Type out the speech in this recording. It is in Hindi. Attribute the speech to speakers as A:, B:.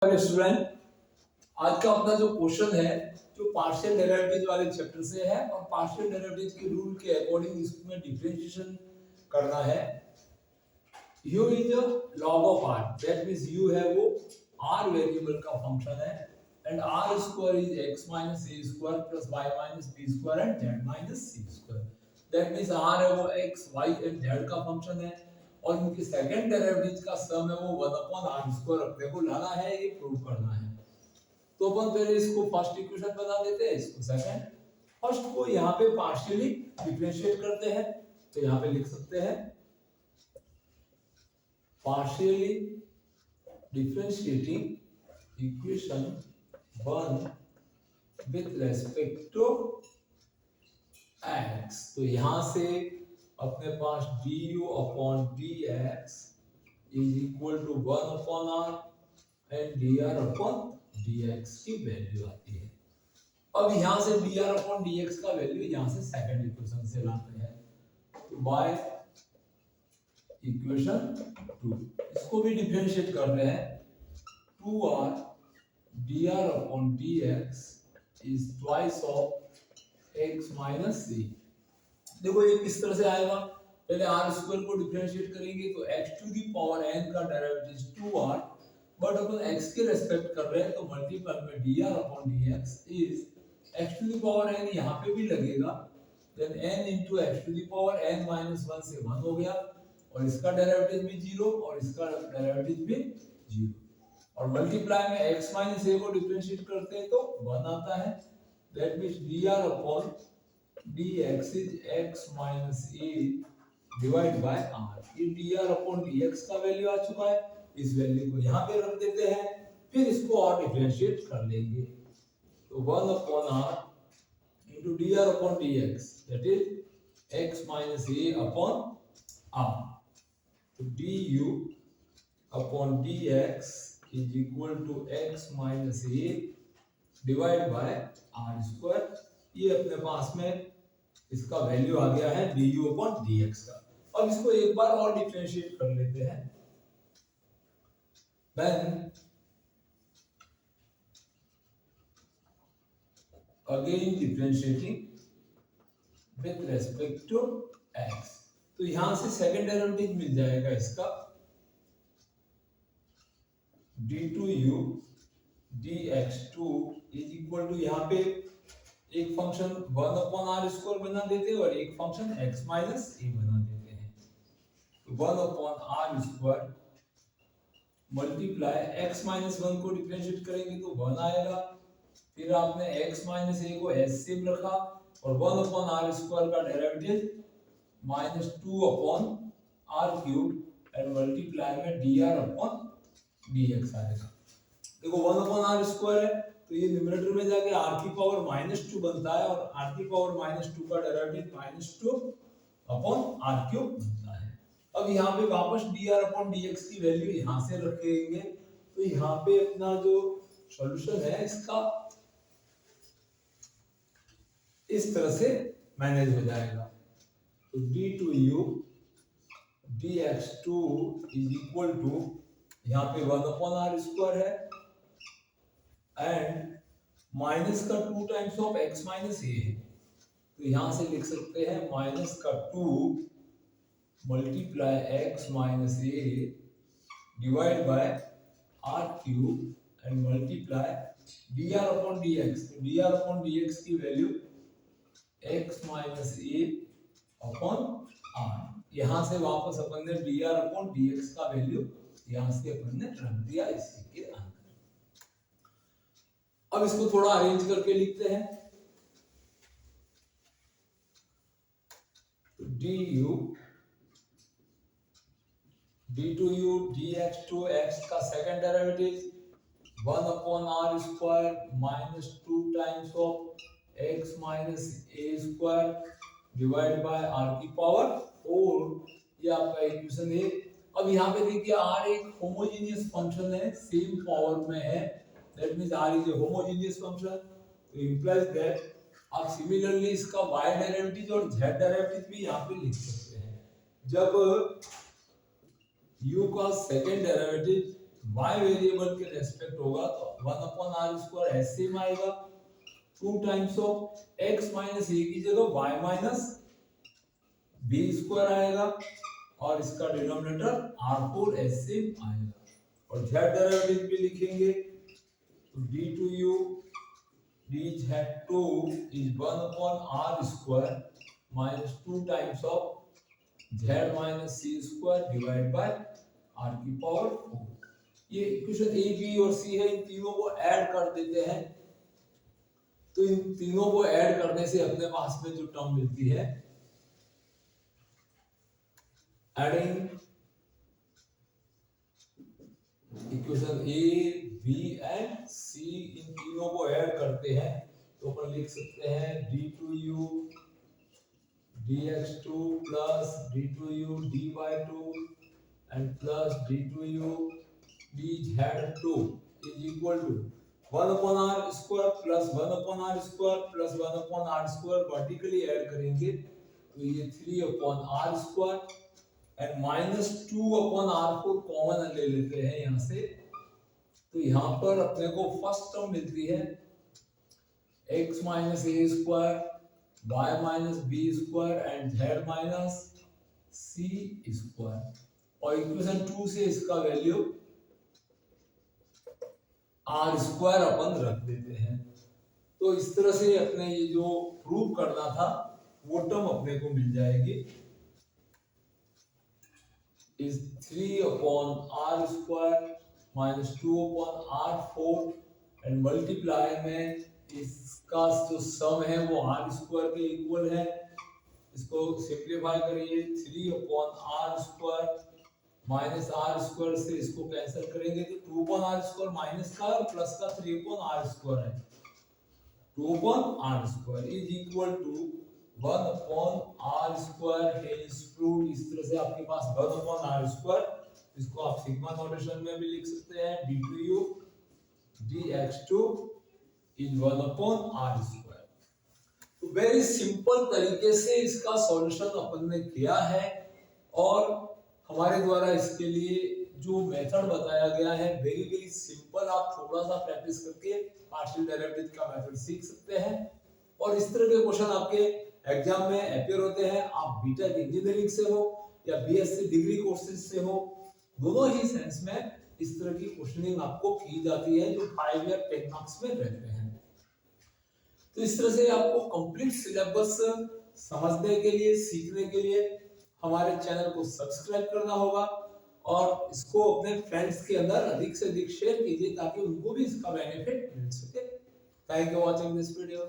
A: स्टूडेंट, आज का अपना जो क्वेश्चन है जो पार्शियल डेरिवेटिव वाले चैप्टर से है और पार्शियल डेरिवेटिव के रूल के अकॉर्डिंग इसमें डिफरेंशिएशन करना है। u is log of r, that means u है वो r वेरिएबल का फंक्शन है and r square is x minus a square plus y minus b square and z minus c square. That means r है वो x y एंड z का फंक्शन है और इनके सेकंड डेरिवेटिव का सम है वो 1 अपॉन r स्क्वायर अपने को लाना है, ये प्रूव करना है। तो अपन पहले इसको फर्स्ट इक्वेशन बना देते हैं, इसको सेकंड। फर्स्ट को यहाँ पे पार्शियली डिफरेंशिएट करते हैं, तो यहाँ पे लिख सकते हैं partially differentiating equation 1 with respect to x। तो यहाँ से अपने पास du upon dx is equal to 1 upon r and dr upon dx की वैल्यू आती है। अब यहाँ से dr अपॉन dx का वैल्यू यहाँ से सेकंड इक्वेशन से लाते हैं, तो बाय इक्वेशन 2 इसको भी डिफरेंशिएट कर रहे हैं। 2r dr upon dx is twice of x minus c। देखो ये किस तरह से आएगा, पहले r स्क्वायर को डिफरेंशिएट करेंगे तो x to the power n का डेरिवेटिव 2r, बट अपन x के रेस्पेक्ट कर रहे हैं तो मल्टीपल में dr upon dx is x to the power n, यहाँ पे भी लगेगा, then n into x to the power n minus 1 से 1 हो गया और इसका डेरिवेटिव भी 0 और इसका डेरिवेटिव भी 0 और मल्टीप्लाई में x माइनस a को डिफरेंशिएट करते हैं तो 1 आता है। That means dr upon dx is x minus a divide by r। ये dr अपॉन dx का वैल्यू आ चुका है, इस वैल्यू को यहाँ पे रख देते हैं, फिर इसको और डिफरेंशिएट कर लेंगे तो 1 upon r into dr upon dx, that is x minus a upon r. So du upon dx is equal to x minus a divided by r square। ये अपने पास में इसका वैल्यू आ गया है du upon dx का। अब इसको एक बार और डिफरेंशिएट कर लेते हैं। Then again differentiating with respect to x, तो यहां से सेकंड डेरिवेटिव मिल जाएगा इसका d2u dx2 is equal to, यहाँ पे एक फंक्शन 1 अपॉन r स्क्वायर बना देते हैं और एक फंक्शन x माइनस a बना देते हैं, तो 1 upon r square multiply x minus 1 को डिफरेंशिएट करेंगे तो 1 आएगा, फिर आपने x माइनस a को s सेम रखा और 1 अपॉन r स्क्वायर का derivative minus 2 upon r cube and multiply में dr अपॉन dx आएगा। देखो 1 अपॉन r स्क्वायर है तो ये न्यूमरेटर में जाके r की पावर माइनस 2 बनता है और r की पावर माइनस 2 का derivative minus 2 upon r cube बनता है। अब यहाँ पे वापस dr अपॉन dx की वैल्यू यहाँ से रखेंगे तो यहाँ पे अपना जो सॉल्यूशन है इसका इस तरह से मैनेज हो जाएगा। तो d2u dx2 is equal to, यहाँ पे 1 अपॉन r स्क्वायर है एंड माइनस का 2 times of x minus a है, तो यहाँ से लिख सकते हैं माइनस का 2 multiply x minus a divide by r cube and multiply dr upon dx। तो dr अपॉन dx की value x minus a upon r, यहाँ से वापस अपन ने dr अपॉन dx का वैल्यू यहाँ से अपन ने रख दिया इसी के अंदर। अब इसको थोड़ा अरेंज करके लिखते हैं, du d2u dx2 x का second derivative 1 upon r square minus 2 times of x minus a square divide by r की पावर 4, ये आपका इक्वेशन है। अब यहाँ पे देखिए r एक होमोजेनियस फंक्शन है, सेम पावर में है, that means r is a homogeneous function, तो इंप्लाइज दैट आप सिमिलरली इसका y डेरिवेटिव और z डेरिवेटिव भी यहाँ पे लिख सकते हैं। जब u का सेकंड डेरिवेटिव y वेरिएबल के रेस्पेक्ट होगा तो 1/r² ऐसे में आएगा 2 times of x minus a की जगह y माइनस b² आएगा और इसका डिनोमिनेटर r4 ऐसे आएगा और z डेरिवेटिव भी लिखेंगे तो d2u dz2 is 1/r² minus 2 times of z minus c² divided by r की पावर 4। ये इक्वेशन ए बी और सी है, इन तीनों को ऐड कर देते हैं तो इन तीनों को ऐड करने से अपने पास में जो टर्म मिलती है, adding equation A B and C, इन तीनों को ऐड करते हैं तो अपन लिख सकते हैं d2u dx2 plus d2u dy2 and plus d2u dz2 is equal to 1/r² plus 1/r² plus 1/r² vertically add करेंगे तो ये 3/r² and minus 2/r4 common ले लेते हैं यहाँ से तो यहाँ पर अपने को फर्स्ट टर्म मिलती है x minus a² y minus b² and z minus c² और इक्वेशन 2 से इसका वैल्यू r² अपन रख देते हैं। तो इस तरह से अपने ये जो प्रूव करना था वो टर्म अपने को मिल जाएगी is 3/r² minus 2/r4 and multiply में इसका जो सम है वो r² के इक्वल है। इसको सिंप्लीफाई करिए 3/r² माइनस r² से इसको कैंसिल करेंगे तो 2/r² माइनस का और प्लस का 3/r² है। 2/r² is equal to 1/r² hence proved. इस तरह से आपके पास 1/r², इसको आप सिग्मा नोटेशन में भी लिख सकते हैं d2u dx2 is 1/r²। तो वेरी सिंपल तरीके से इसका सॉल्यूशन अपन ने किया है और हमारे द्वारा इसके लिए जो मेथड बताया गया है वेरी वेरी सिंपल। आप थोड़ा सा प्रैक्टिस करके पार्शियल डेरिवेटिव का मेथड सीख सकते हैं और इस तरह के क्वेश्चन आपके एग्जाम में अपीयर होते हैं। आप बीटेक इंजीनियरिंग से हो या बीएससी डिग्री कोर्सेज से हो, दोनों ही सेंस में इस तरह की क्वेश्चनिंग आपको की जाती है जो 5 ईयर 10 मार्क्स में रहते हैं। तो इस तरह से आपको कंप्लीट सिलेबस समझने के लिए, सीखने के लिए हमारे चैनल को सब्सक्राइब करना होगा और इसको अपने फ्रेंड्स के अंदर अधिक से अधिक शेयर कीजिए ताकि उनको भी इसका बेनिफिट मिल सके। Thank you watching this video.